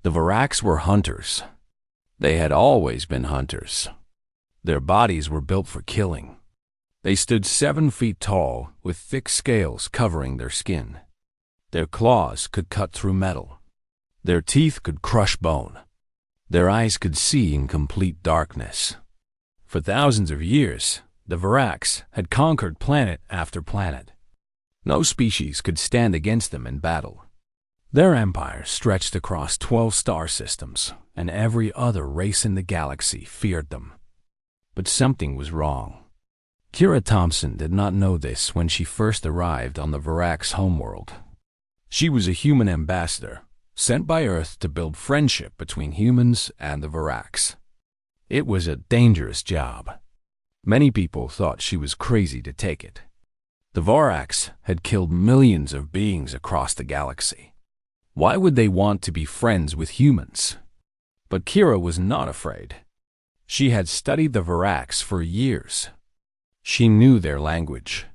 The Varaks were hunters. They had always been hunters. Their bodies were built for killing. They stood 7 feet tall, with thick scales covering their skin. Their claws could cut through metal. Their teeth could crush bone. Their eyes could see in complete darkness. For thousands of years, the Varaks had conquered planet after planet. No species could stand against them in battle. Their empire stretched across 12 star systems, and every other race in the galaxy feared them. But something was wrong. Kira Thompson did not know this when she first arrived on the Varaks' homeworld. She was a human ambassador, sent by Earth to build friendship between humans and the Varaks. It was a dangerous job. Many people thought she was crazy to take it. The Varaks had killed millions of beings across the galaxy. Why would they want to be friends with humans? But Kira was not afraid. She had studied the Varaks for years. She knew their language.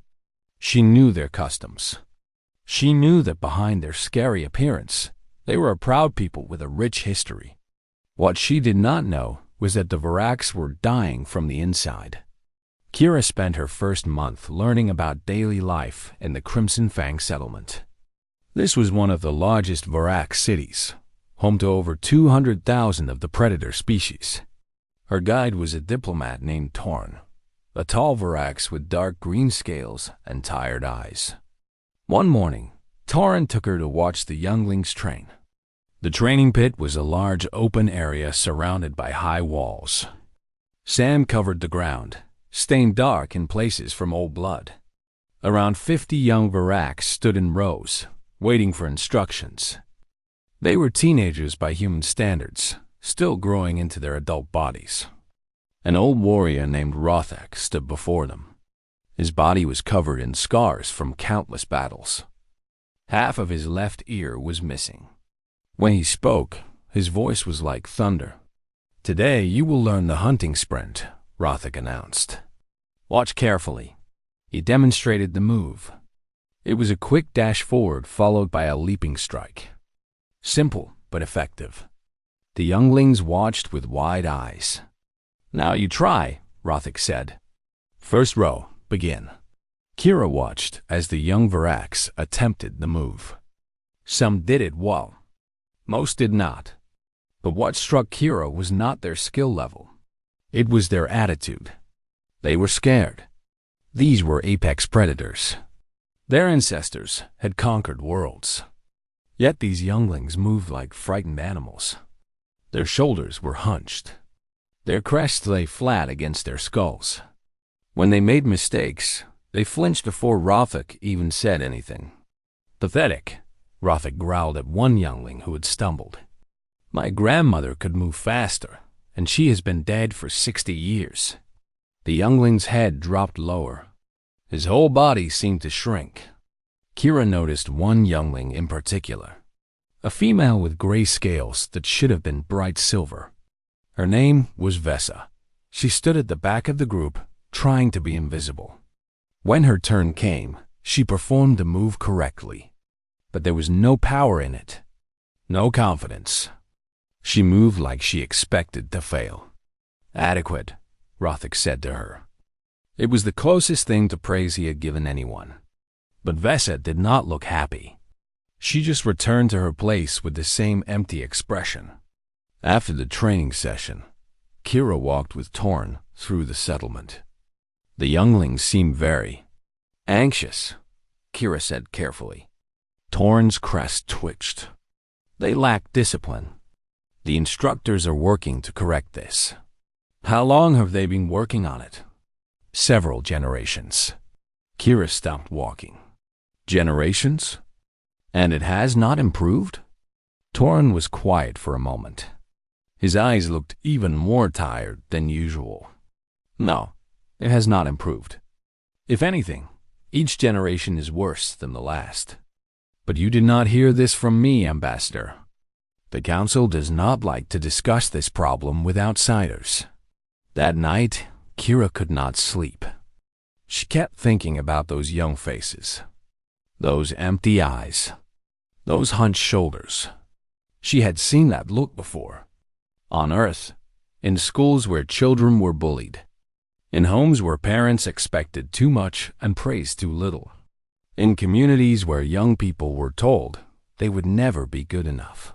She knew their customs. She knew that behind their scary appearance, they were a proud people with a rich history. What she did not know was that the Varaks were dying from the inside. Kira spent her first month learning about daily life in the Crimson Fang settlement. This was one of the largest Varak cities, home to over 200,000 of the predator species. Her guide was a diplomat named Torn, a tall Varax with dark green scales and tired eyes. One morning, Torn took her to watch the Younglings train. The training pit was a large open area surrounded by high walls. Sand covered the ground, stained dark in places from old blood. Around 50 young Varaks stood in rows, waiting for instructions. They were teenagers by human standards, still growing into their adult bodies. An old warrior named Rothak stood before them. His body was covered in scars from countless battles. Half of his left ear was missing. When he spoke, his voice was like thunder. "Today you will learn the hunting sprint," Rothak announced. "Watch carefully." He demonstrated the move. It was a quick dash forward followed by a leaping strike. Simple but effective. The younglings watched with wide eyes. "Now you try," Rothak said. "First row, begin." Kira watched as the young Varaks attempted the move. Some did it well. Most did not. But what struck Kira was not their skill level. It was their attitude. They were scared. These were apex predators. Their ancestors had conquered worlds. Yet these younglings moved like frightened animals. Their shoulders were hunched. Their crests lay flat against their skulls. When they made mistakes, they flinched before Rothak even said anything. "Pathetic," Rothak growled at one youngling who had stumbled. "My grandmother could move faster, and she has been dead for 60 years. The youngling's head dropped lower. His whole body seemed to shrink. Kira noticed one youngling in particular, a female with gray scales that should have been bright silver. Her name was Vesa. She stood at the back of the group, trying to be invisible. When her turn came, she performed the move correctly. But there was no power in it, no confidence. She moved like she expected to fail. "Adequate," Rothak said to her. It was the closest thing to praise he had given anyone. But Vesa did not look happy. She just returned to her place with the same empty expression. After the training session, Kira walked with Torn through the settlement. The younglings seemed very anxious, Kira said carefully. Torn's crest twitched. They lack discipline. The instructors are working to correct this. How long have they been working on it? Several generations. Kira stopped walking. Generations? And it has not improved? Torn was quiet for a moment. His eyes looked even more tired than usual. No, it has not improved. If anything, each generation is worse than the last. But you did not hear this from me, Ambassador. The Council does not like to discuss this problem with outsiders. That night, Kira could not sleep. She kept thinking about those young faces, those empty eyes, those hunched shoulders. She had seen that look before. On Earth, in schools where children were bullied, in homes where parents expected too much and praised too little, in communities where young people were told they would never be good enough.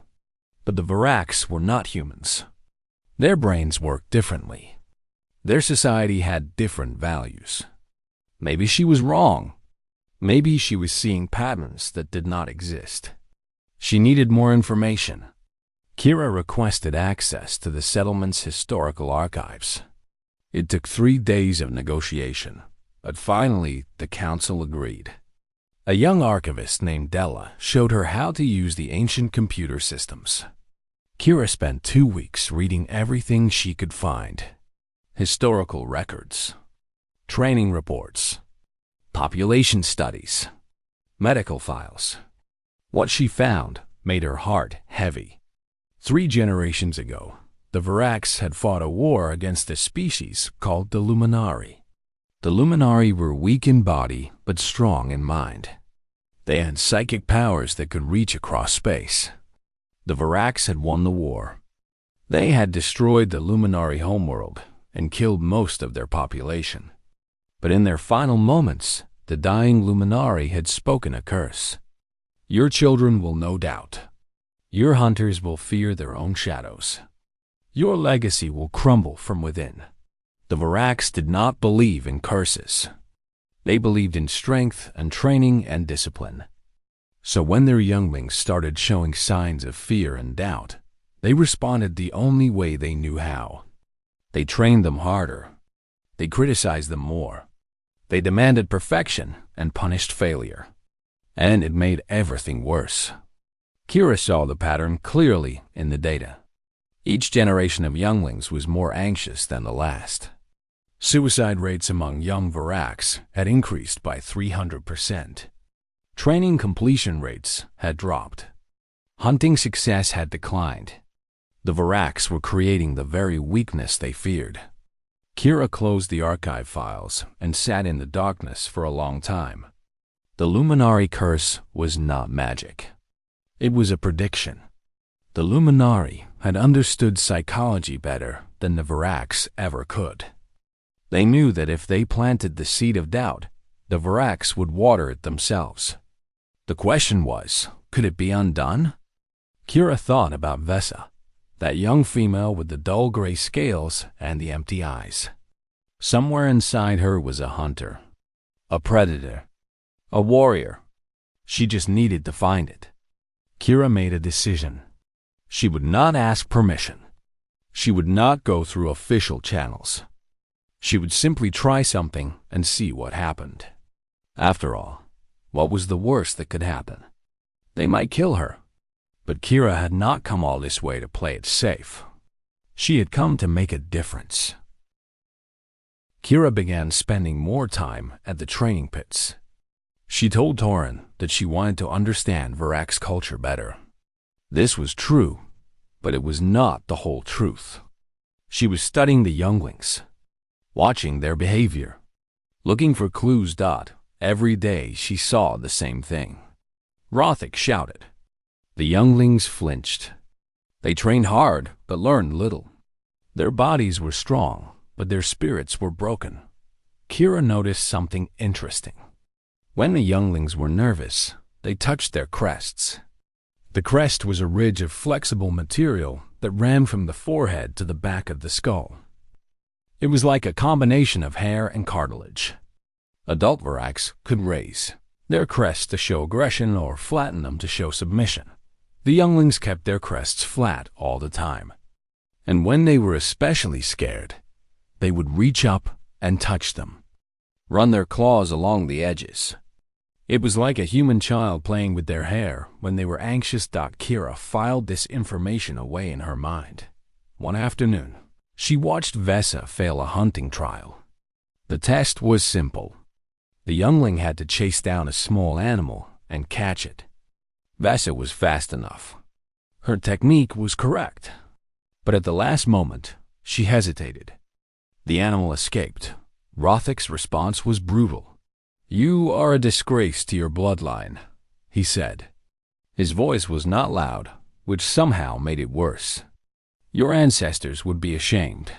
But the Varaks were not humans. Their brains worked differently. Their society had different values. Maybe she was wrong. Maybe she was seeing patterns that did not exist. She needed more information. Kira requested access to the settlement's historical archives. It took 3 days of negotiation, but finally the council agreed. A young archivist named Della showed her how to use the ancient computer systems. Kira spent 2 weeks reading everything she could find: historical records, training reports, population studies, medical files. What she found made her heart heavy. 3 generations ago, the Varaks had fought a war against a species called the Luminari. The Luminari were weak in body but strong in mind. They had psychic powers that could reach across space. The Varaks had won the war. They had destroyed the Luminari homeworld and killed most of their population. But in their final moments, the dying Luminari had spoken a curse. Your children will no doubt. Your hunters will fear their own shadows. Your legacy will crumble from within. The Varaks did not believe in curses. They believed in strength and training and discipline. So when their younglings started showing signs of fear and doubt, they responded the only way they knew how. They trained them harder. They criticized them more. They demanded perfection and punished failure. And it made everything worse. Kira saw the pattern clearly in the data. Each generation of younglings was more anxious than the last. Suicide rates among young Varaks had increased by 300%. Training completion rates had dropped. Hunting success had declined. The Varaks were creating the very weakness they feared. Kira closed the archive files and sat in the darkness for a long time. The Luminari curse was not magic. It was a prediction. The Luminari had understood psychology better than the Varaks ever could. They knew that if they planted the seed of doubt, the Varaks would water it themselves. The question was, could it be undone? Kira thought about Vesa, that young female with the dull gray scales and the empty eyes. Somewhere inside her was a hunter, a predator, a warrior. She just needed to find it. Kira made a decision. She would not ask permission. She would not go through official channels. She would simply try something and see what happened. After all, what was the worst that could happen? They might kill her. But Kira had not come all this way to play it safe. She had come to make a difference. Kira began spending more time at the training pits. She told Torin that she wanted to understand Varak's culture better. This was true, but it was not the whole truth. She was studying the younglings, watching their behavior, looking for clues. Every day she saw the same thing. Rothic shouted. The younglings flinched. They trained hard, but learned little. Their bodies were strong, but their spirits were broken. Kira noticed something interesting. When the younglings were nervous, they touched their crests. The crest was a ridge of flexible material that ran from the forehead to the back of the skull. It was like a combination of hair and cartilage. Adult Varaks could raise their crests to show aggression or flatten them to show submission. The younglings kept their crests flat all the time. And when they were especially scared, they would reach up and touch them, run their claws along the edges. It was like a human child playing with their hair when they were anxious. Kira filed this information away in her mind. One afternoon, she watched Vesa fail a hunting trial. The test was simple. The youngling had to chase down a small animal and catch it. Vesa was fast enough. Her technique was correct. But at the last moment, she hesitated. The animal escaped. Rothic's response was brutal. "You are a disgrace to your bloodline," he said. His voice was not loud, which somehow made it worse. Your ancestors would be ashamed.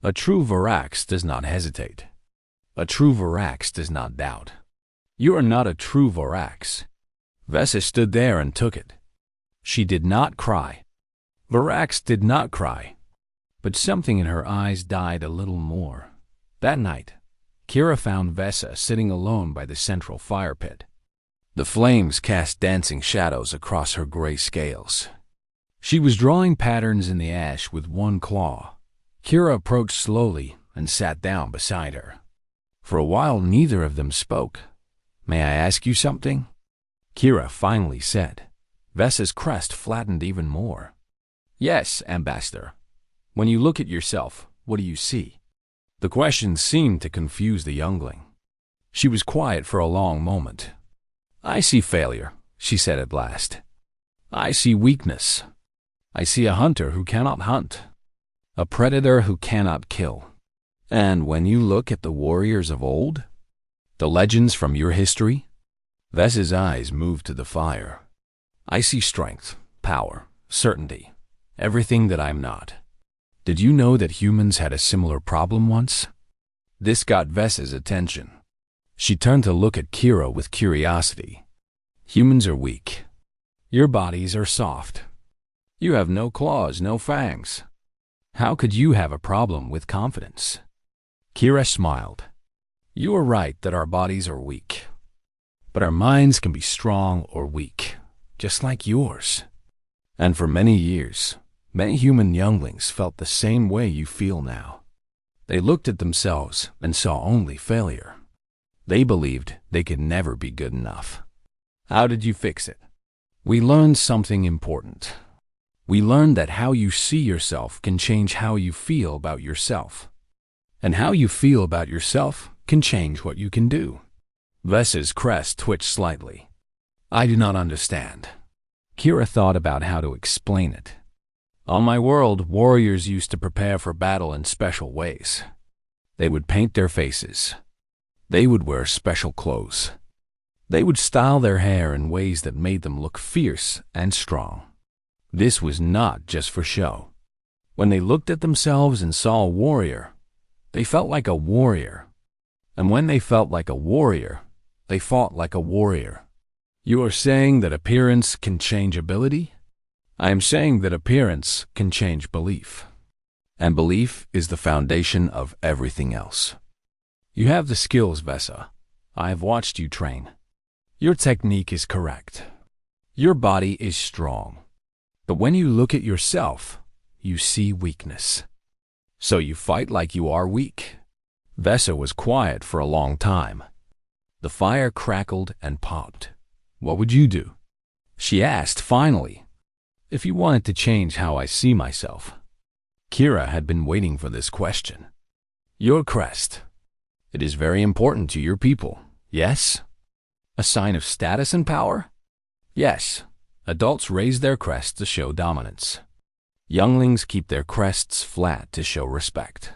A true Varax does not hesitate. A true Varax does not doubt. You are not a true Varax. Vesa stood there and took it. She did not cry. Varax did not cry. But something in her eyes died a little more. That night, Kira found Vesa sitting alone by the central fire pit. The flames cast dancing shadows across her gray scales. She was drawing patterns in the ash with one claw. Kira approached slowly and sat down beside her. For a while, neither of them spoke. "May I ask you something?" Kira finally said. Vesa's crest flattened even more. "Yes, Ambassador. When you look at yourself, what do you see?" The question seemed to confuse the youngling. She was quiet for a long moment. "I see failure," she said at last. "I see weakness. I see a hunter who cannot hunt, a predator who cannot kill. And when you look at the warriors of old, the legends from your history," Vesa's eyes moved to the fire. "I see strength, power, certainty, everything that I'm not. Did you know that humans had a similar problem once?" This got Vesa's attention. She turned to look at Kira with curiosity. "Humans are weak. Your bodies are soft. You have no claws, no fangs. How could you have a problem with confidence?" Kira smiled. "You are right that our bodies are weak. But our minds can be strong or weak, just like yours. And for many years, many human younglings felt the same way you feel now. They looked at themselves and saw only failure. They believed they could never be good enough. How did you fix it?" "We learned something important. We learned that how you see yourself can change how you feel about yourself. And how you feel about yourself can change what you can do." Vesa's crest twitched slightly. "I do not understand." Kira thought about how to explain it. "On my world, warriors used to prepare for battle in special ways. They would paint their faces. They would wear special clothes. They would style their hair in ways that made them look fierce and strong. This was not just for show. When they looked at themselves and saw a warrior, they felt like a warrior. And when they felt like a warrior, they fought like a warrior." "You are saying that appearance can change ability?" "I am saying that appearance can change belief. And belief is the foundation of everything else. You have the skills, Vesa. I have watched you train. Your technique is correct. Your body is strong. But when you look at yourself, you see weakness. So you fight like you are weak." Vesa was quiet for a long time. The fire crackled and popped. "What would you do?" she asked finally. "If you wanted to change how I see myself." Kira had been waiting for this question. "Your crest. It is very important to your people, yes? A sign of status and power?" "Yes. Adults raise their crests to show dominance. Younglings keep their crests flat to show respect.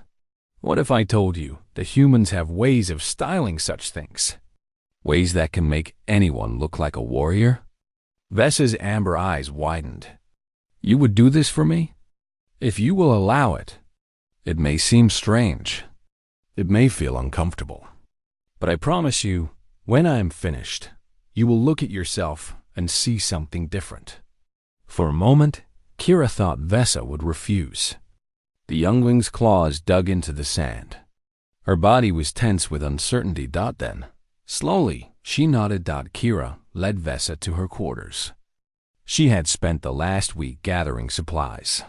What if I told you that humans have ways of styling such things? Ways that can make anyone look like a warrior?" Vesa's amber eyes widened. "You would do this for me? If you will allow it. It may seem strange. It may feel uncomfortable. But I promise you, when I am finished, you will look at yourself and see something different." For a moment, Kira thought Vesa would refuse. The youngling's claws dug into the sand. Her body was tense with uncertainty. Then, slowly, she nodded. Kira led Vesa to her quarters. She had spent the last week gathering supplies.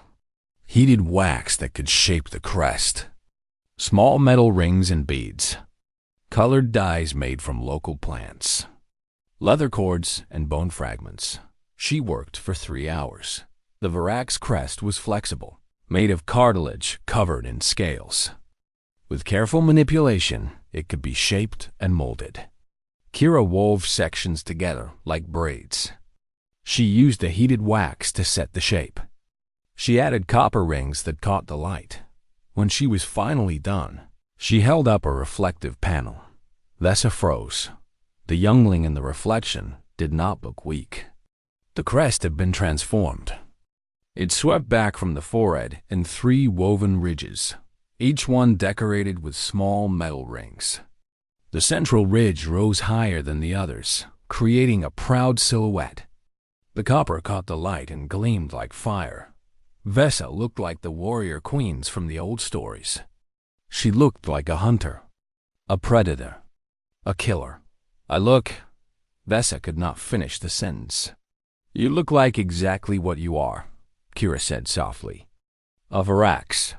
Heated wax that could shape the crest. Small metal rings and beads. Colored dyes made from local plants. Leather cords and bone fragments. She worked for 3 hours. The Varax crest was flexible, made of cartilage covered in scales. With careful manipulation, it could be shaped and molded. Kira wove sections together like braids. She used the heated wax to set the shape. She added copper rings that caught the light. When she was finally done, she held up a reflective panel. Vesa froze. The youngling in the reflection did not look weak. The crest had been transformed. It swept back from the forehead in 3 woven ridges, each one decorated with small metal rings. The central ridge rose higher than the others, creating a proud silhouette. The copper caught the light and gleamed like fire. Vesa looked like the warrior queens from the old stories. She looked like a hunter, a predator, a killer. Vesa could not finish the sentence. You look like exactly what you are, Kira said softly. A Varax.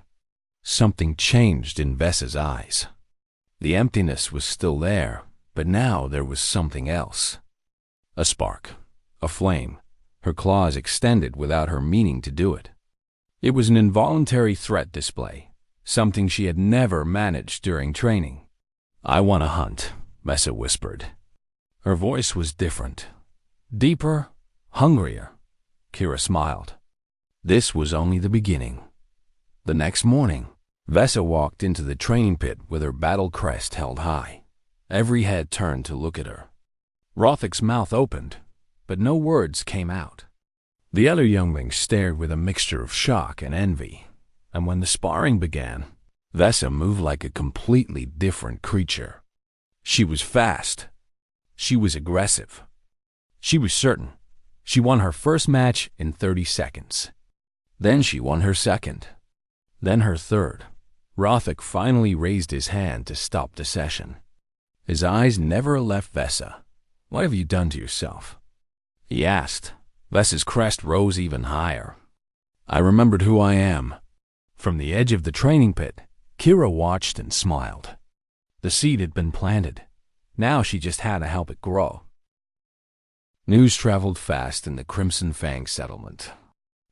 Something changed in Vesa's eyes. The emptiness was still there, but now there was something else. A spark, a flame, her claws extended without her meaning to do it. It was an involuntary threat display, something she had never managed during training. I want to hunt, Vesa whispered. Her voice was different, deeper, hungrier. Kira smiled. This was only the beginning. The next morning, Vesa walked into the training pit with her battle crest held high. Every head turned to look at her. Rothic's mouth opened, but no words came out. The other younglings stared with a mixture of shock and envy, and when the sparring began, Vesa moved like a completely different creature. She was fast. She was aggressive. She was certain. She won her first match in 30 seconds. Then she won her second. Then her third. Rothic finally raised his hand to stop the session. His eyes never left Vesa. What have you done to yourself? He asked. Vesa's crest rose even higher. I remembered who I am. From the edge of the training pit, Kira watched and smiled. The seed had been planted. Now she just had to help it grow. News traveled fast in the Crimson Fang settlement.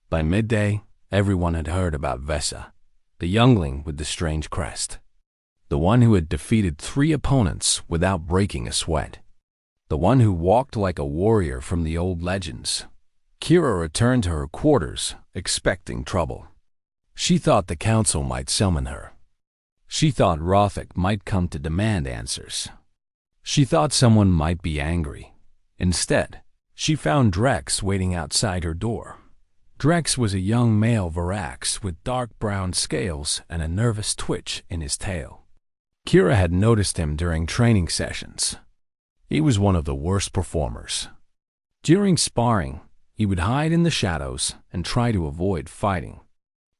By midday, everyone had heard about Vesa, the youngling with the strange crest. The one who had defeated 3 opponents without breaking a sweat. The one who walked like a warrior from the old legends. Kira returned to her quarters, expecting trouble. She thought the council might summon her. She thought Rothic might come to demand answers. She thought someone might be angry. Instead, she found Drex waiting outside her door. Drex was a young male Varax with dark brown scales and a nervous twitch in his tail. Kira had noticed him during training sessions. He was one of the worst performers. During sparring, he would hide in the shadows and try to avoid fighting.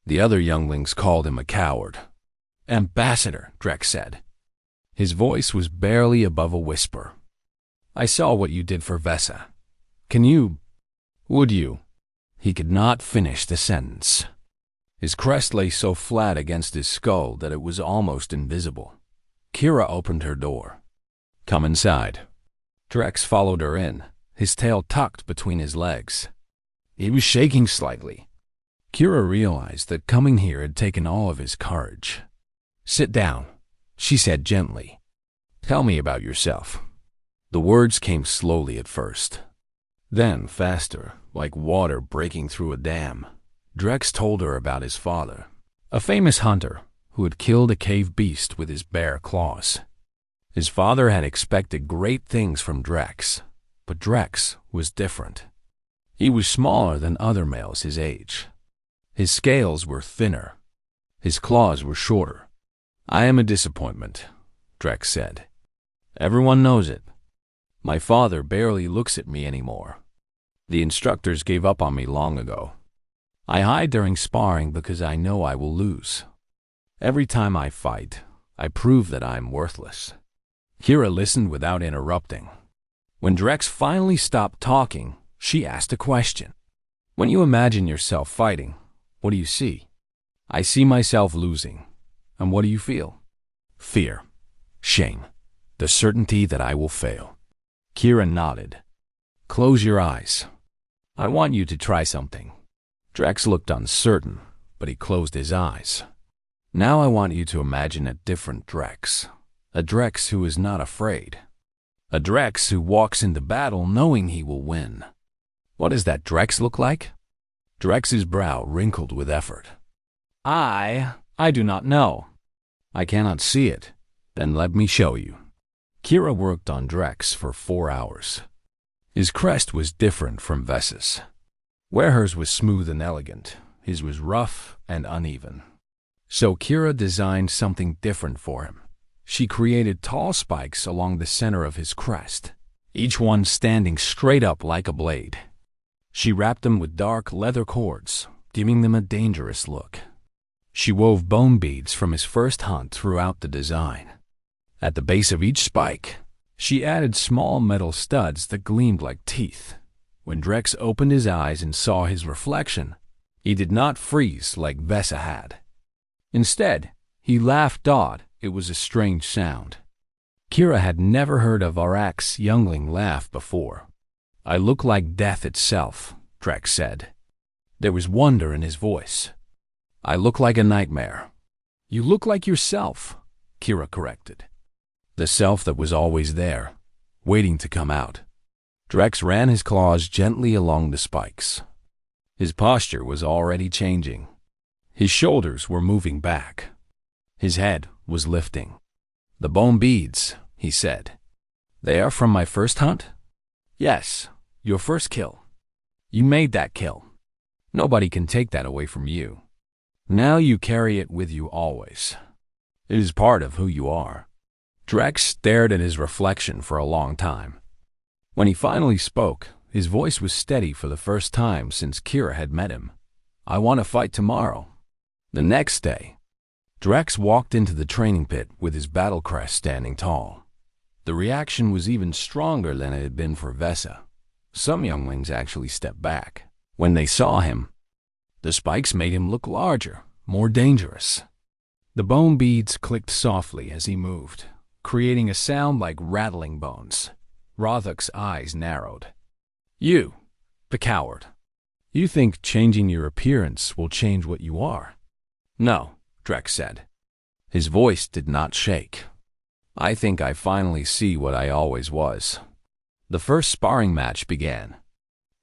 The other younglings called him a coward. Ambassador, Drex said. His voice was barely above a whisper. I saw what you did for Vesa. Would you? He could not finish the sentence. His crest lay so flat against his skull that it was almost invisible. Kira opened her door. Come inside. Drex followed her in, his tail tucked between his legs. He was shaking slightly. Kira realized that coming here had taken all of his courage. Sit down, she said gently. Tell me about yourself. The words came slowly at first. Then, faster, like water breaking through a dam, Drex told her about his father, a famous hunter who had killed a cave beast with his bare claws. His father had expected great things from Drex, but Drex was different. He was smaller than other males his age. His scales were thinner. His claws were shorter. I am a disappointment, Drex said. Everyone knows it. My father barely looks at me anymore. The instructors gave up on me long ago. I hide during sparring because I know I will lose. Every time I fight, I prove that I am worthless. Kira listened without interrupting. When Drex finally stopped talking, she asked a question. When you imagine yourself fighting, what do you see? I see myself losing. And what do you feel? Fear, shame, the certainty that I will fail. Kira nodded. Close your eyes. I want you to try something. Drex looked uncertain, but he closed his eyes. Now I want you to imagine a different Drex. A Drex who is not afraid. A Drex who walks into battle knowing he will win. What does that Drex look like? Drex's brow wrinkled with effort. I do not know. I cannot see it. Then let me show you. Kira worked on Drex for 4 hours. His crest was different from Vesa's. Where hers was smooth and elegant, his was rough and uneven. So Kira designed something different for him. She created tall spikes along the center of his crest, each one standing straight up like a blade. She wrapped them with dark leather cords, giving them a dangerous look. She wove bone beads from his first hunt throughout the design. At the base of each spike, she added small metal studs that gleamed like teeth. When Drex opened his eyes and saw his reflection, he did not freeze like Vesa had. Instead, he laughed odd. It was a strange sound. Kira had never heard a Varak's youngling laugh before. "I look like death itself," Drex said. There was wonder in his voice. "I look like a nightmare." "You look like yourself," Kira corrected. "The self that was always there, waiting to come out." Drex ran his claws gently along the spikes. His posture was already changing. His shoulders were moving back. His head was lifting. "The bone beads," he said. "They are from my first hunt?" "Yes, your first kill. You made that kill. Nobody can take that away from you. Now you carry it with you always. It is part of who you are." Drex stared at his reflection for a long time. When he finally spoke, his voice was steady for the first time since Kira had met him. "I want to fight tomorrow." The next day, Drex walked into the training pit with his battle crest standing tall. The reaction was even stronger than it had been for Vesa. Some younglings actually stepped back. When they saw him, the spikes made him look larger, more dangerous. The bone beads clicked softly as he moved, creating a sound like rattling bones. Rothuk's eyes narrowed. "You, the coward. You think changing your appearance will change what you are?" "No," Drex said. His voice did not shake. "I think I finally see what I always was." The first sparring match began.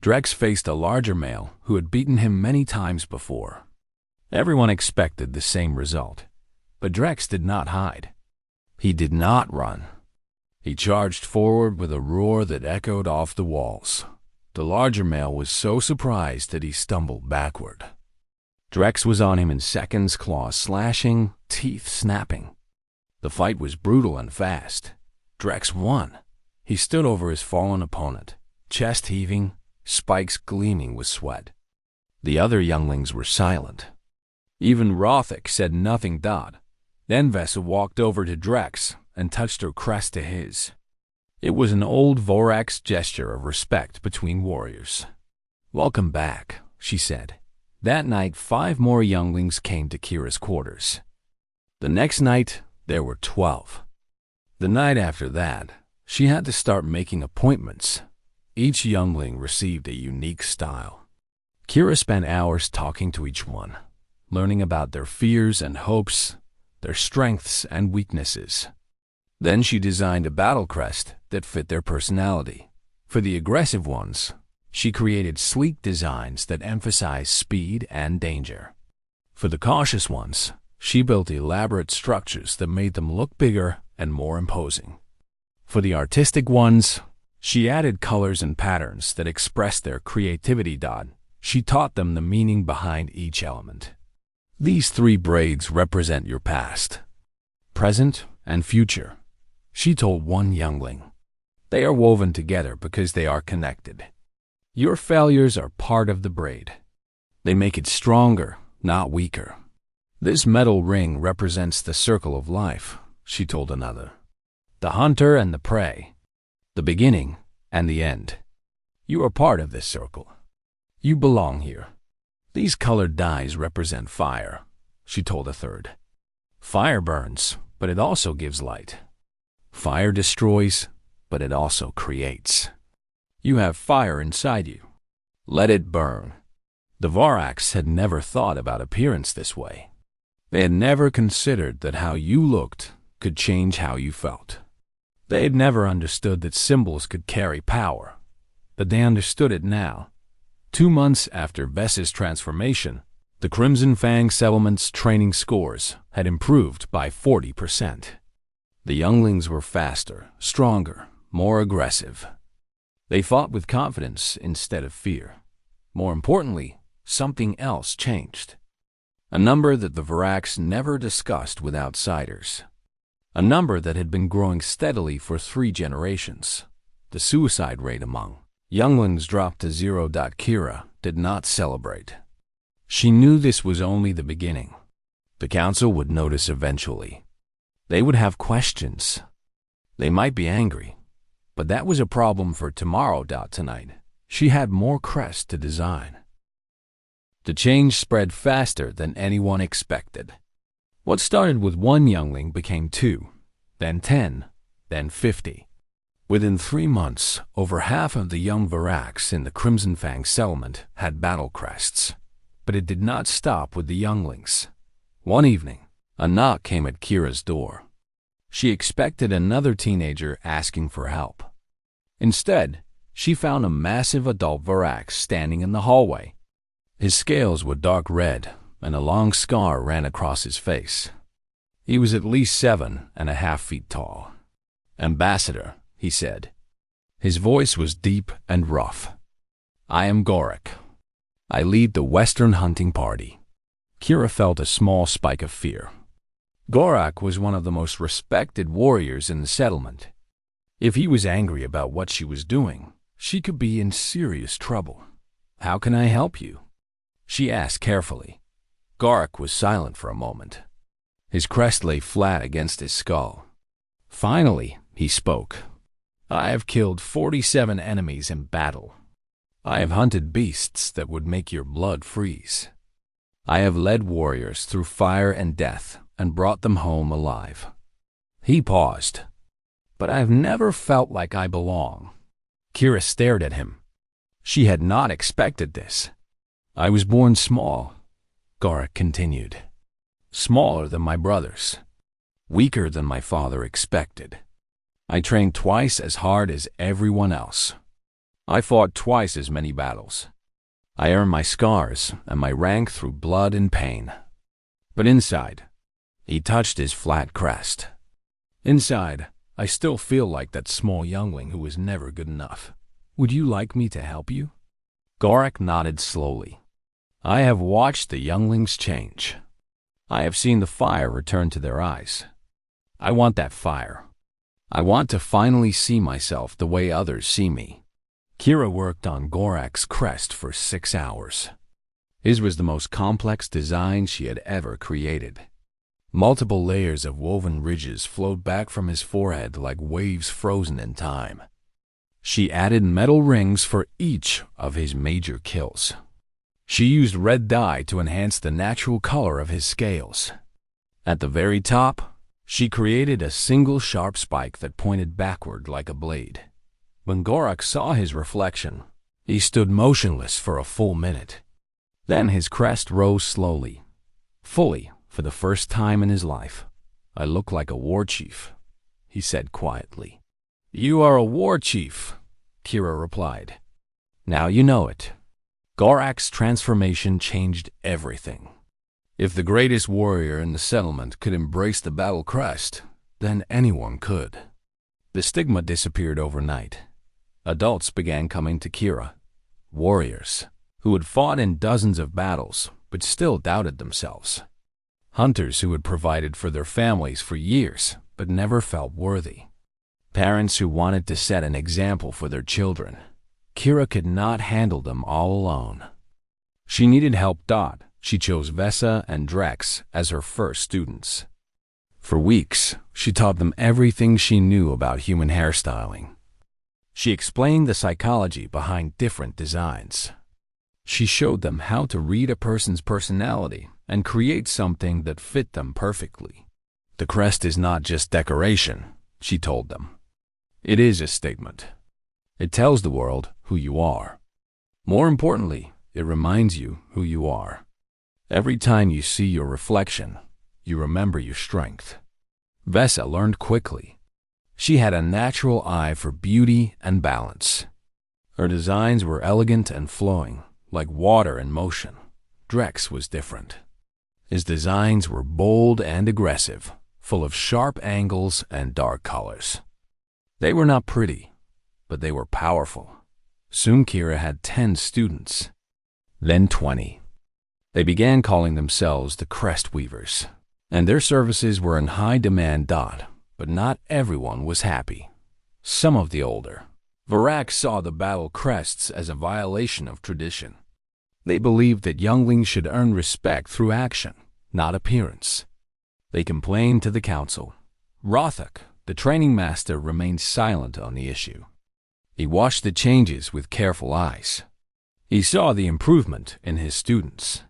Drex faced a larger male who had beaten him many times before. Everyone expected the same result, but Drex did not hide. He did not run. He charged forward with a roar that echoed off the walls. The larger male was so surprised that he stumbled backward. Drex was on him in seconds, claws slashing, teeth snapping. The fight was brutal and fast. Drex won. He stood over his fallen opponent, chest heaving, spikes gleaming with sweat. The other younglings were silent. Even Rothuk said nothing. Then Vesa walked over to Drex and touched her crest to his. It was an old Vorax gesture of respect between warriors. "Welcome back," she said. That night, 5 more younglings came to Kira's quarters. The next night, there were 12. The night after that, she had to start making appointments. Each youngling received a unique style. Kira spent hours talking to each one, learning about their fears and hopes, their strengths and weaknesses. Then she designed a battle crest that fit their personality. For the aggressive ones, she created sleek designs that emphasized speed and danger. For the cautious ones, she built elaborate structures that made them look bigger and more imposing. For the artistic ones, she added colors and patterns that expressed their creativity. She taught them the meaning behind each element. "These 3 braids represent your past, present, and future," she told one youngling. "They are woven together because they are connected. Your failures are part of the braid. They make it stronger, not weaker. This metal ring represents the circle of life," she told another. "The hunter and the prey, the beginning and the end. You are part of this circle. You belong here." "These colored dyes represent fire," she told a third. "Fire burns, but it also gives light. Fire destroys, but it also creates. You have fire inside you. Let it burn." The Varaks had never thought about appearance this way. They had never considered that how you looked could change how you felt. They had never understood that symbols could carry power, but they understood it now. 2 months after Vesa's transformation, the Crimson Fang settlement's training scores had improved by 40%. The younglings were faster, stronger, more aggressive. They fought with confidence instead of fear. More importantly, something else changed. A number that the Varax never discussed with outsiders. A number that had been growing steadily for 3 generations. The suicide rate among younglings dropped to 0. Kira did not celebrate. She knew this was only the beginning. The council would notice eventually. They would have questions. They might be angry, but that was a problem for tomorrow. Tonight, she had more crests to design. The change spread faster than anyone expected. What started with 1 youngling became 2, then 10, then 50. Within 3 months, over half of the young Varax in the Crimson Fang settlement had battle crests. But it did not stop with the younglings. One evening, a knock came at Kira's door. She expected another teenager asking for help. Instead, she found a massive adult Varax standing in the hallway. His scales were dark red, and a long scar ran across his face. He was at least 7.5 feet tall. "Ambassador," he said. His voice was deep and rough. "I am Gorak. I lead the Western hunting party." Kira felt a small spike of fear. Gorak was one of the most respected warriors in the settlement. If he was angry about what she was doing, she could be in serious trouble. "How can I help you?" she asked carefully. Gorak was silent for a moment. His crest lay flat against his skull. Finally, he spoke. "I have killed 47 enemies in battle. I have hunted beasts that would make your blood freeze. I have led warriors through fire and death and brought them home alive." He paused. "But I have never felt like I belong." Kira stared at him. She had not expected this. "I was born small," Gorak continued. "Smaller than my brothers. Weaker than my father expected. I trained twice as hard as everyone else. I fought twice as many battles. I earned my scars and my rank through blood and pain. But inside," he touched his flat crest, "inside, I still feel like that small youngling who was never good enough. Would you like me to help you?" Gorak nodded slowly. "I have watched the younglings change. I have seen the fire return to their eyes. I want that fire. I want to finally see myself the way others see me." Kira worked on Gorak's crest for 6 hours. His was the most complex design she had ever created. Multiple layers of woven ridges flowed back from his forehead like waves frozen in time. She added metal rings for each of his major kills. She used red dye to enhance the natural color of his scales. At the very top, she created a single sharp spike that pointed backward like a blade. When Gorak saw his reflection, he stood motionless for a full minute. Then his crest rose slowly, fully, for the first time in his life. "I look like a war chief," he said quietly. "You are a war chief," Kira replied. "Now you know it." Gorak's transformation changed everything. If the greatest warrior in the settlement could embrace the battle crest, then anyone could. The stigma disappeared overnight. Adults began coming to Kira, warriors who had fought in dozens of battles but still doubted themselves. Hunters who had provided for their families for years but never felt worthy. Parents who wanted to set an example for their children. Kira could not handle them all alone. She needed help. She chose Vesa and Drex as her first students. For weeks, she taught them everything she knew about human hairstyling. She explained the psychology behind different designs. She showed them how to read a person's personality and create something that fit them perfectly. "The crest is not just decoration," she told them. "It is a statement. It tells the world who you are. More importantly, it reminds you who you are. Every time you see your reflection, you remember your strength." Vesa learned quickly. She had a natural eye for beauty and balance. Her designs were elegant and flowing, like water in motion. Drex was different. His designs were bold and aggressive, full of sharp angles and dark colors. They were not pretty, but they were powerful. Soon Kira had 10 students. then 20. They began calling themselves the Crest Weavers, and their services were in high demand. But not everyone was happy. Some of the older Varaks saw the battle crests as a violation of tradition. They believed that younglings should earn respect through action, not appearance. They complained to the council. Rothak, the training master, remained silent on the issue. He watched the changes with careful eyes. He saw the improvement in his students.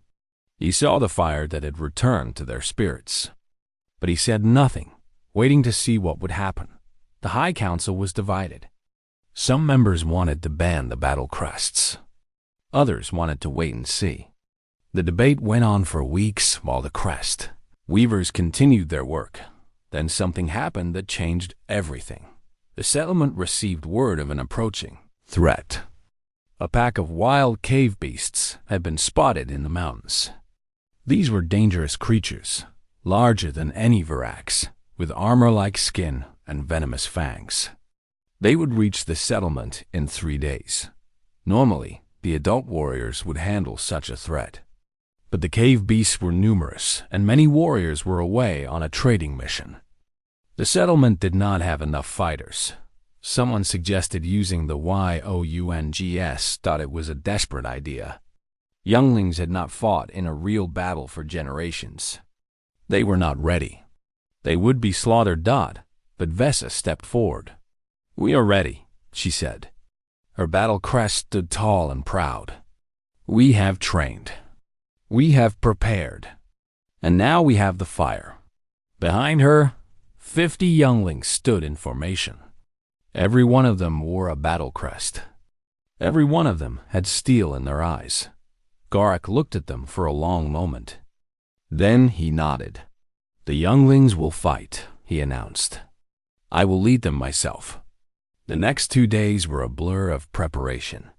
He saw the fire that had returned to their spirits. But he said nothing, waiting to see what would happen. The High Council was divided. Some members wanted to ban the battle crests. Others wanted to wait and see. The debate went on for weeks while the Crest Weavers continued their work. Then something happened that changed everything. The settlement received word of an approaching threat. A pack of wild cave beasts had been spotted in the mountains. These were dangerous creatures, larger than any Varaks, with armor-like skin and venomous fangs. They would reach the settlement in 3 days. Normally, the adult warriors would handle such a threat. But the cave beasts were numerous, and many warriors were away on a trading mission. The settlement did not have enough fighters. Someone suggested using the Youngs, thought it was a desperate idea. Younglings had not fought in a real battle for generations. They were not ready. They would be slaughtered. But Vesa stepped forward. "We are ready," she said. Her battle crest stood tall and proud. "We have trained. We have prepared. And now we have the fire." Behind her, 50 younglings stood in formation. Every one of them wore a battle crest. Every one of them had steel in their eyes. Garak looked at them for a long moment. Then he nodded. "The younglings will fight," he announced. "I will lead them myself." The next 2 days were a blur of preparation.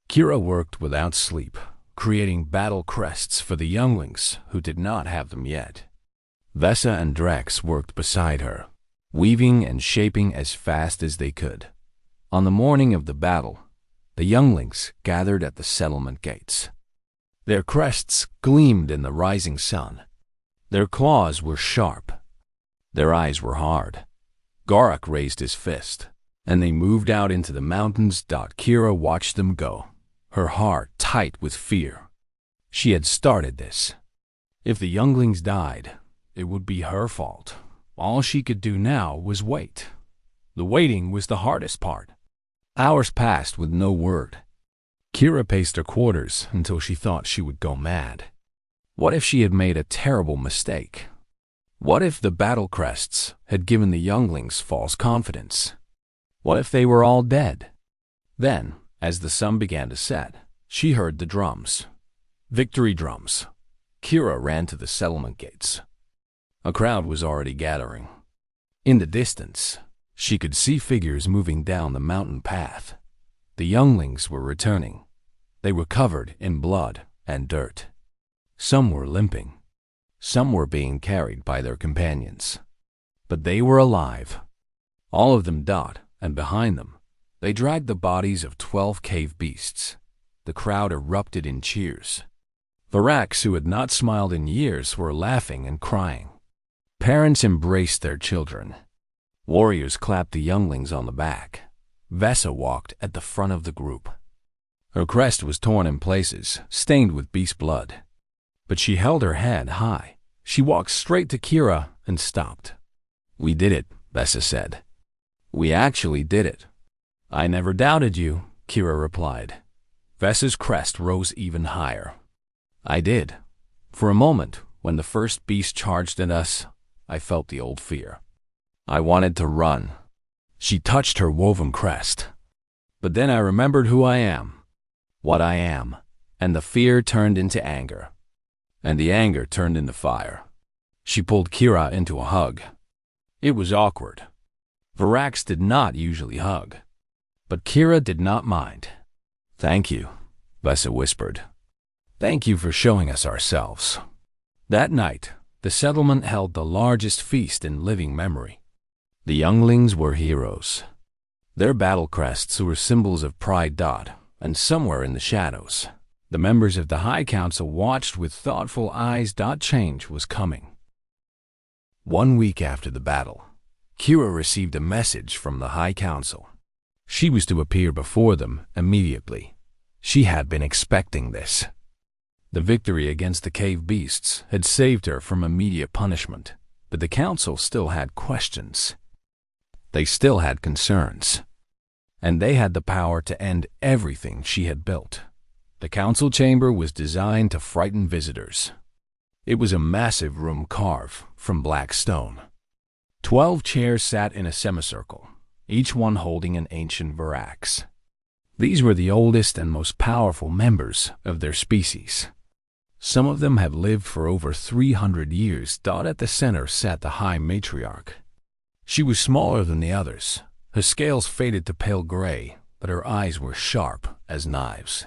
Kira worked without sleep, creating battle crests for the younglings who did not have them yet. Vesa and Drex worked beside her, weaving and shaping as fast as they could. On the morning of the battle, the younglings gathered at the settlement gates. Their crests gleamed in the rising sun. Their claws were sharp. Their eyes were hard. Garak raised his fist, and they moved out into the mountains. Kira watched them go, her heart tight with fear. She had started this. If the younglings died, it would be her fault. All she could do now was wait. The waiting was the hardest part. Hours passed with no word. Kira paced her quarters until she thought she would go mad. What if she had made a terrible mistake? What if the battle crests had given the younglings false confidence? What if they were all dead? Then, as the sun began to set, she heard the drums. Victory drums. Kira ran to the settlement gates. A crowd was already gathering. In the distance, she could see figures moving down the mountain path. The younglings were returning. They were covered in blood and dirt. Some were limping. Some were being carried by their companions. But they were alive. All of them. And behind them, they dragged the bodies of 12 cave beasts. The crowd erupted in cheers. Varaks, who had not smiled in years, were laughing and crying. Parents embraced their children. Warriors clapped the younglings on the back. Vesa walked at the front of the group. Her crest was torn in places, stained with beast blood. But she held her head high. She walked straight to Kira and stopped. "We did it," Vesa said. "We actually did it." "I never doubted you," Kira replied. Vesa's crest rose even higher. "I did. For a moment, when the first beast charged at us, I felt the old fear. I wanted to run." She touched her woven crest. "But then I remembered who I am, what I am, and the fear turned into anger. And the anger turned into fire." She pulled Kira into a hug. It was awkward. Varaks did not usually hug. But Kira did not mind. "Thank you," Vesa whispered. "Thank you for showing us ourselves." That night, the settlement held the largest feast in living memory. The younglings were heroes. Their battle crests were symbols of pride. And somewhere in the shadows, The members of the High Council watched with thoughtful eyes. Change was coming. 1 week after the battle, Kira received a message from the High Council. She was to appear before them immediately. She had been expecting this. The victory against the cave beasts had saved her from immediate punishment, but the Council still had questions. They still had concerns. And they had the power to end everything she had built. The council chamber was designed to frighten visitors. It was a massive room carved from black stone. 12 chairs sat in a semicircle, each one holding an ancient varax. These were the oldest and most powerful members of their species. Some of them had lived for over 300 years. At the center sat the High Matriarch. She was smaller than the others. Her scales faded to pale gray, but her eyes were sharp as knives.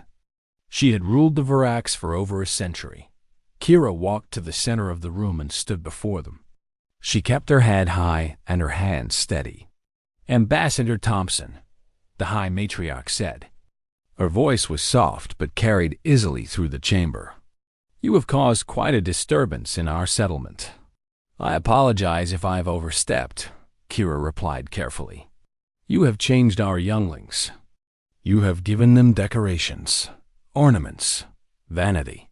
She had ruled the Varax for over a century. Kira walked to the center of the room and stood before them. She kept her head high and her hands steady. "Ambassador Thompson," the High Matriarch said. Her voice was soft but carried easily through the chamber. "You have caused quite a disturbance in our settlement. I apologize if I have overstepped," Kira replied carefully. "You have changed our younglings. You have given them decorations, ornaments, vanity.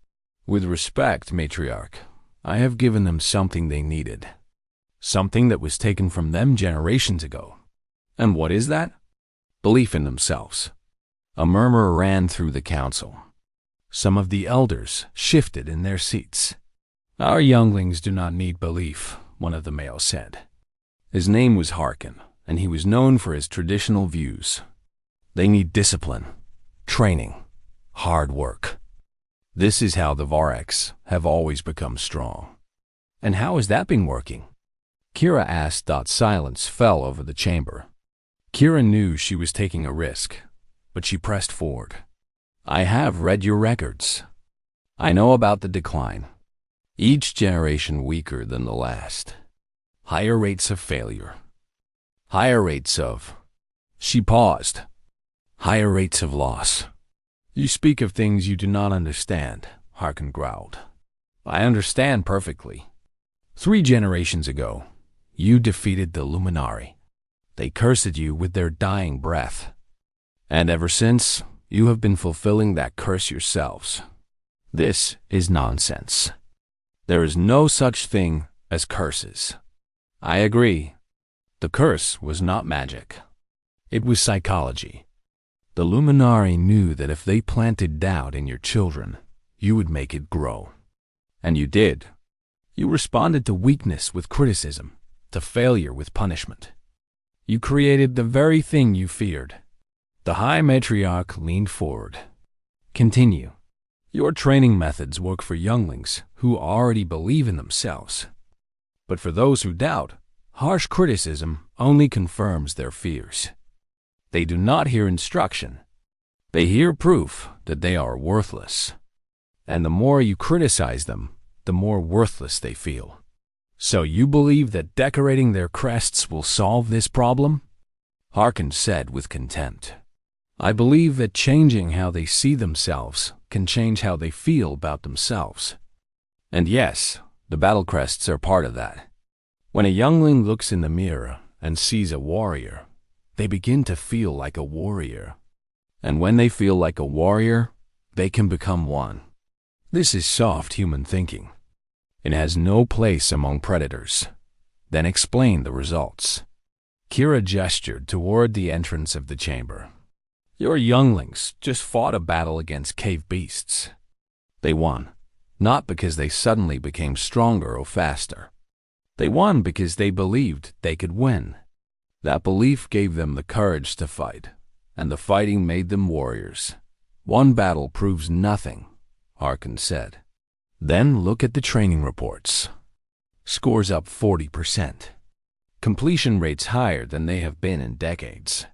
With respect, Matriarch, I have given them something they needed. Something that was taken from them generations ago. And what is that? Belief in themselves." A murmur ran through the council. Some of the elders shifted in their seats. "Our younglings do not need belief," one of the males said. His name was Harkin, and he was known for his traditional views. "They need discipline, training, hard work. This is how the Varax have always become strong." "And how has that been working?" Kira asked. Silence fell over the chamber. Kira knew she was taking a risk, but she pressed forward. "I have read your records. I know about the decline. Each generation weaker than the last. Higher rates of failure. Higher rates of..." She paused. "Higher rates of loss." "You speak of things you do not understand," Harkin growled. "I understand perfectly. 3 generations ago, you defeated the Luminari. They cursed you with their dying breath. And ever since, you have been fulfilling that curse yourselves. This is nonsense. There is no such thing as curses." "I agree. The curse was not magic. It was psychology. The Luminari knew that if they planted doubt in your children, you would make it grow. And you did. You responded to weakness with criticism, to failure with punishment. You created the very thing you feared." The High Matriarch leaned forward. "Continue. Your training methods work for younglings who already believe in themselves. But for those who doubt, harsh criticism only confirms their fears. They do not hear instruction. They hear proof that they are worthless. And the more you criticize them, the more worthless they feel. So you believe that decorating their crests will solve this problem?" Harkin said with contempt. "I believe that changing how they see themselves can change how they feel about themselves. And yes, the battle crests are part of that. When a youngling looks in the mirror and sees a warrior, they begin to feel like a warrior. And when they feel like a warrior, they can become one. This is soft human thinking. It has no place among predators. Then explain the results." Kira gestured toward the entrance of the chamber. "Your younglings just fought a battle against cave beasts. They won, not because they suddenly became stronger or faster. They won because they believed they could win. That belief gave them the courage to fight, and the fighting made them warriors. One battle proves nothing," Harkin said. "Then look at the training reports. Scores up 40%. Completion rates higher than they have been in decades.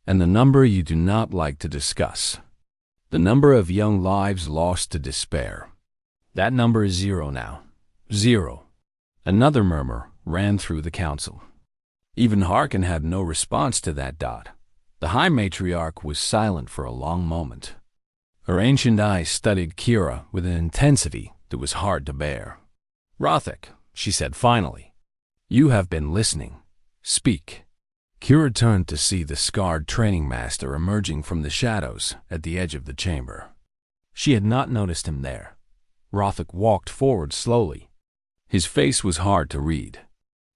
And the number you do not like to discuss. The number of young lives lost to despair. That number is 0 now. 0. Another murmur ran through the council. Even Harkin had no response to that. The High Matriarch was silent for a long moment. Her ancient eyes studied Kira with an intensity that was hard to bear. "Rothik," she said finally, "you have been listening. Speak." Kira turned to see the scarred training master emerging from the shadows at the edge of the chamber. She had not noticed him there. Rothik walked forward slowly. His face was hard to read.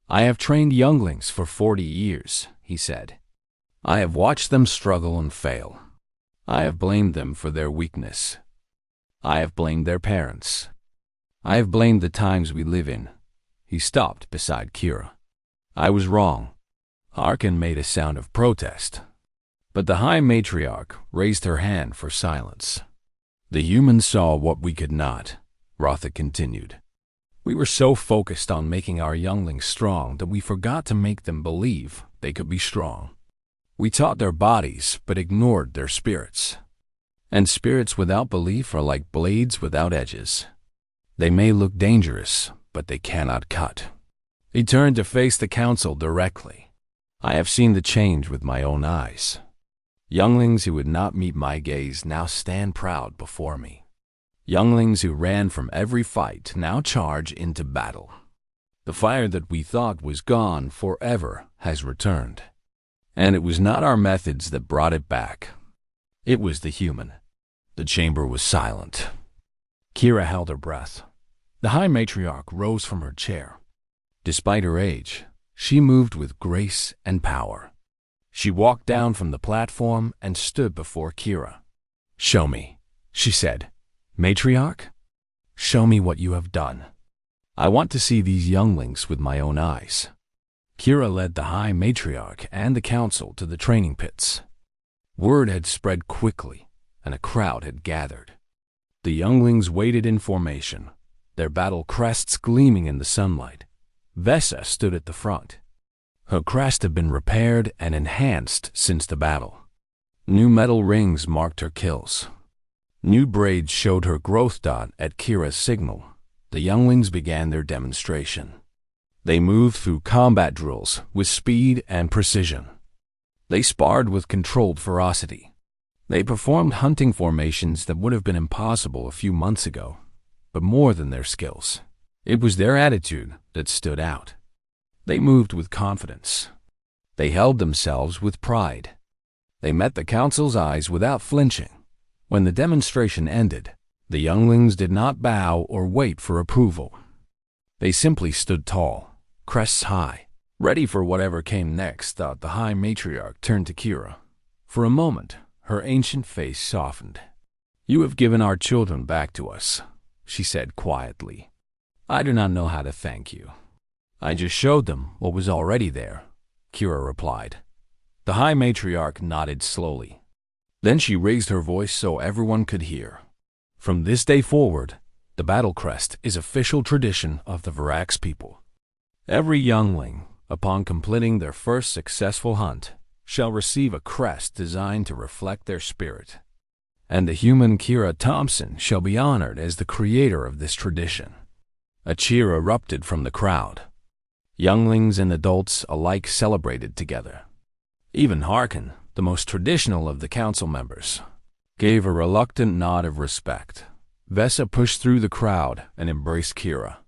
"I have trained younglings for 40 years, he said. "I have watched them struggle and fail. I have blamed them for their weakness. I have blamed their parents. I have blamed the times we live in." He stopped beside Kira. "I was wrong." Harkin made a sound of protest, but the High Matriarch raised her hand for silence. "The humans saw what we could not," Rothik continued. "We were so focused on making our younglings strong that we forgot to make them believe they could be strong. We taught their bodies but ignored their spirits. And spirits without belief are like blades without edges. They may look dangerous, but they cannot cut." He turned to face the council directly. "I have seen the change with my own eyes. Younglings who would not meet my gaze now stand proud before me. Younglings who ran from every fight now charge into battle. The fire that we thought was gone forever has returned. And it was not our methods that brought it back. It was the human." The chamber was silent. Kira held her breath. The High Matriarch rose from her chair. Despite her age, she moved with grace and power. She walked down from the platform and stood before Kira. "Show me," she said. "Matriarch, show me what you have done. I want to see these younglings with my own eyes." Kira led the High Matriarch and the council to the training pits. Word had spread quickly, and a crowd had gathered. The younglings waited in formation, their battle crests gleaming in the sunlight. Vesa stood at the front. Her crest had been repaired and enhanced since the battle. New metal rings marked her kills. New braids showed her growth dot at Kira's signal. The younglings began their demonstration. They moved through combat drills with speed and precision. They sparred with controlled ferocity. They performed hunting formations that would have been impossible a few months ago, but more than their skills. It was their attitude that stood out. They moved with confidence. They held themselves with pride. They met the council's eyes without flinching. When the demonstration ended, the younglings did not bow or wait for approval. They simply stood tall, crests high, ready for whatever came next. The High Matriarch turned to Kira. For a moment, her ancient face softened. "You have given our children back to us," she said quietly. "I do not know how to thank you." "I just showed them what was already there," Kira replied. The High Matriarch nodded slowly. Then she raised her voice so everyone could hear. "From this day forward, the battle crest is official tradition of the Varax people. Every youngling, upon completing their first successful hunt, shall receive a crest designed to reflect their spirit. And the human Kira Thompson shall be honored as the creator of this tradition." A cheer erupted from the crowd. Younglings and adults alike celebrated together. Even Harkin, the most traditional of the council members, gave a reluctant nod of respect. Vesa pushed through the crowd and embraced Kira.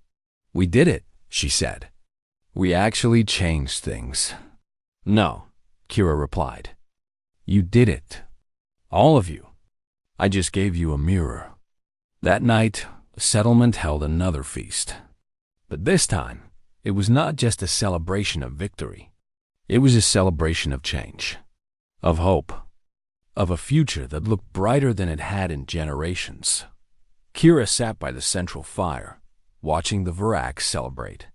"We did it," she said. "We actually changed things." "No," Kira replied. "You did it. All of you. I just gave you a mirror." That night, the settlement held another feast. But this time, it was not just a celebration of victory. It was a celebration of change, of hope, of a future that looked brighter than it had in generations. Kira sat by the central fire, watching the Varax celebrate.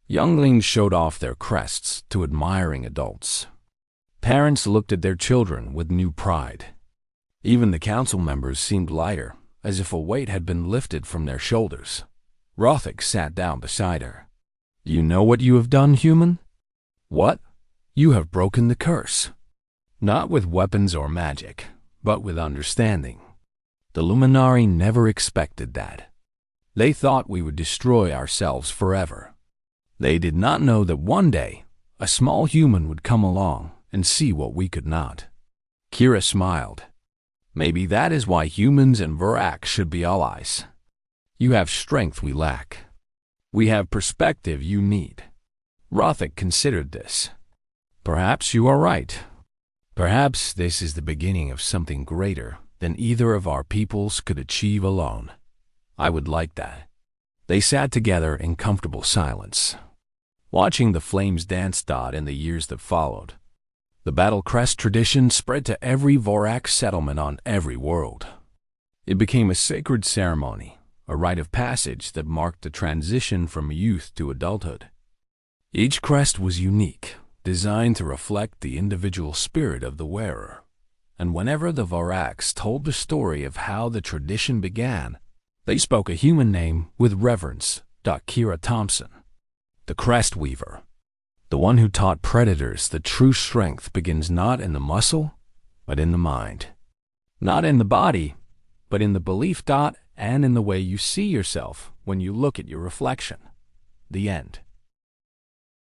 Younglings showed off their crests to admiring adults. Parents looked at their children with new pride. Even the council members seemed lighter, as if a weight had been lifted from their shoulders. Rothik sat down beside her. "You know what you have done, human?" "What?" "You have broken the curse. Not with weapons or magic, but with understanding. The Luminari never expected that. They thought we would destroy ourselves forever. They did not know that one day, a small human would come along and see what we could not." Kira smiled. Maybe that is why humans and Voraks should be allies. You have strength we lack. We have perspective you need. Rothic considered this. Perhaps you are right. Perhaps this is the beginning of something greater than either of our peoples could achieve alone. I would like that. They sat together in comfortable silence, watching the flames dance in the years that followed. The battle crest tradition spread to every Vorak settlement on every world. It became a sacred ceremony, a rite of passage that marked the transition from youth to adulthood. Each crest was unique, designed to reflect the individual spirit of the wearer. And whenever the Voraks told the story of how the tradition began, they spoke a human name with reverence. Kira Thompson, the Crest Weaver, the one who taught predators that true strength begins not in the muscle, but in the mind. Not in the body, but in the belief. And in the way you see yourself when you look at your reflection. The end.